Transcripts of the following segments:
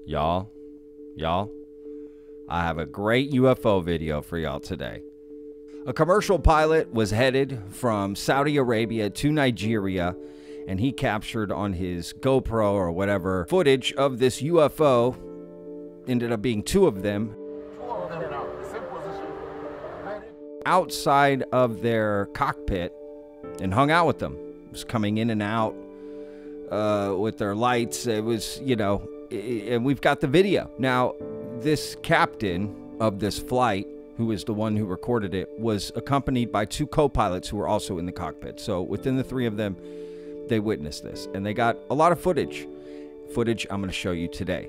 Y'all, I have a great UFO video for y'all today. A commercial pilot was headed from Saudi Arabia to Nigeria, and he captured on his GoPro or whatever footage of this UFO. Ended up being two of them outside of their cockpit and hung out with them. It was coming in and out with their lights. It was, and we've got the video. Now, this captain of this flight, who is the one who recorded it, was accompanied by two co-pilots who were also in the cockpit. So within the three of them, they witnessed this. And they got a lot of footage I'm going to show you today.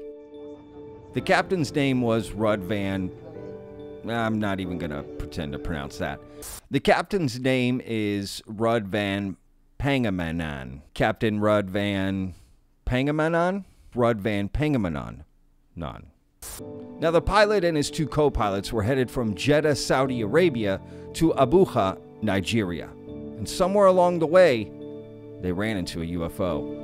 The captain's name was Rudd Van... I'm not even going to pretend to pronounce that. The captain's name is Rudd Van Pangamanan. Captain Rudd Van Pangamanan? Rudd Van Pangamanan. None. Now, the pilot and his two co-pilots were headed from Jeddah, Saudi Arabia to Abuja, Nigeria. And somewhere along the way, they ran into a UFO.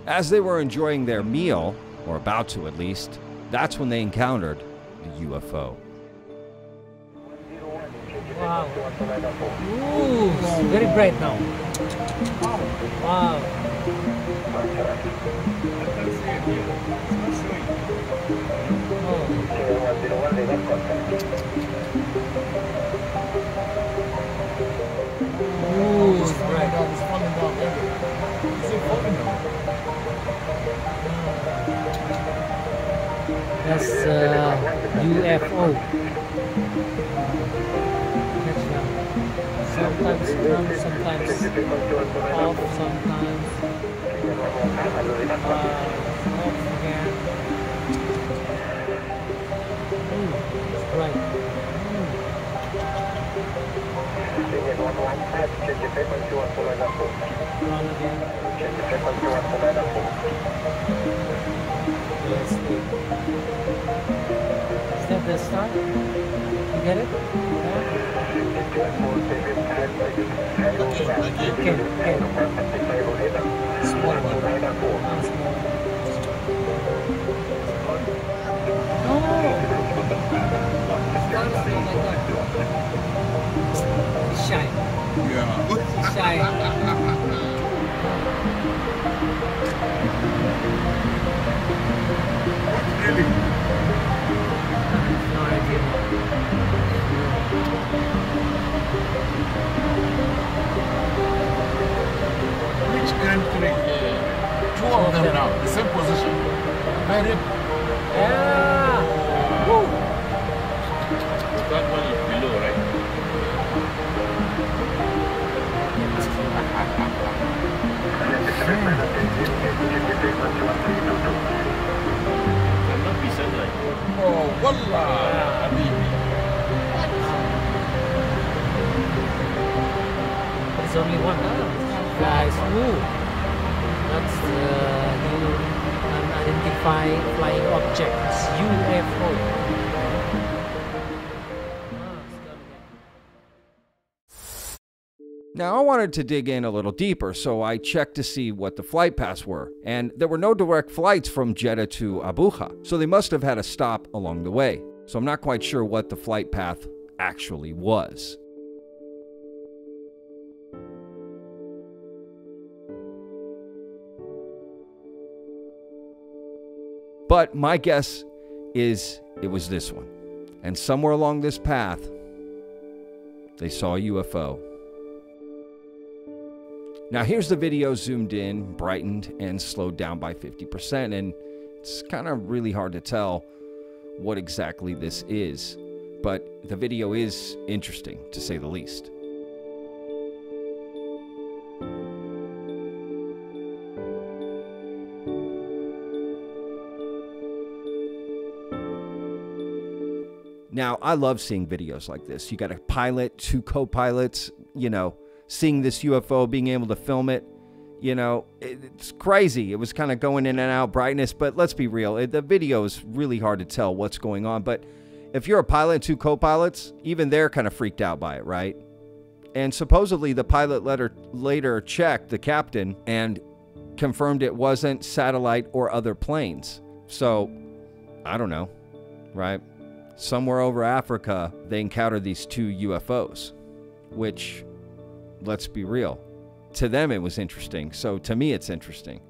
As they were enjoying their meal, or about to at least, that's when they encountered the UFO. Wow. Ooh, very bright now. Wow. Ooh, it's bright. That's UFO. Sometimes come, sometimes off, sometimes off again. It's bright. On again. Let's see. Is that the start? You get it? Yeah. Okay. Small one. He's shy. Yeah. He's shy. Really? No idea. Which country? Two of them now, the same position. Very. Yeah. Woo. That one is below, right? Cannot be sunlight. Oh, wallah. There's only one. Guys, woo. That's the new unidentified flying objects, UFO. Now, I wanted to dig in a little deeper, so I checked to see what the flight paths were. And there were no direct flights from Jeddah to Abuja, so they must have had a stop along the way. So I'm not quite sure what the flight path actually was. But my guess is it was this one. And somewhere along this path, they saw a UFO. Now, here's the video zoomed in, brightened, and slowed down by 50%, and it's kind of really hard to tell what exactly this is, but the video is interesting, to say the least. Now, I love seeing videos like this. You got a pilot, two co-pilots, seeing this UFO, being able to film it. It's crazy. It was kind of going in and out brightness, but let's be real. The video is really hard to tell what's going on. But if you're a pilot and two co-pilots, even they're kind of freaked out by it, right? And supposedly the pilot later checked, the captain, and confirmed it wasn't satellite or other planes. So, I don't know, right? Somewhere over Africa, they encountered these 2 UFOs, which, let's be real, to them it was interesting. So to me it's interesting,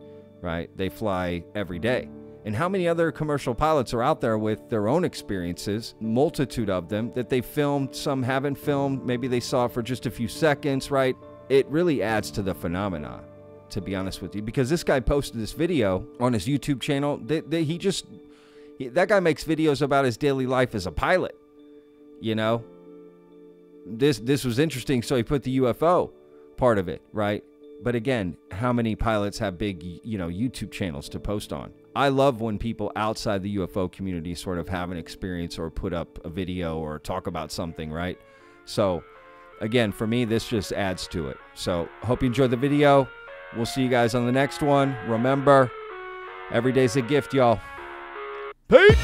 right? They fly every day. And how many other commercial pilots are out there with their own experiences, multitude of them, that they filmed, some haven't filmed, maybe they saw it for just a few seconds, right? It really adds to the phenomena, to be honest with you, because this guy posted this video on his YouTube channel. That guy makes videos about his daily life as a pilot, you know? This was interesting, so he put the UFO part of it, right? But again, how many pilots have big, YouTube channels to post on? I love when people outside the UFO community sort of have an experience or put up a video or talk about something, right? So, again, for me, this just adds to it. So, hope you enjoyed the video. We'll see you guys on the next one. Remember, every day's a gift, y'all. Peace!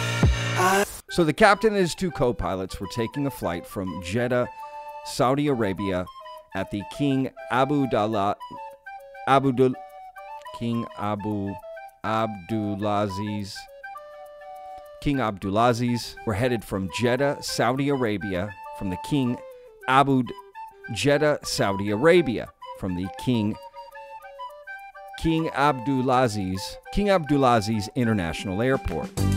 So the captain and his 2 co-pilots were taking a flight from Jeddah, Saudi Arabia, at the King Abdulaziz. Were headed from Jeddah, Saudi Arabia, from the King Abdulaziz International Airport.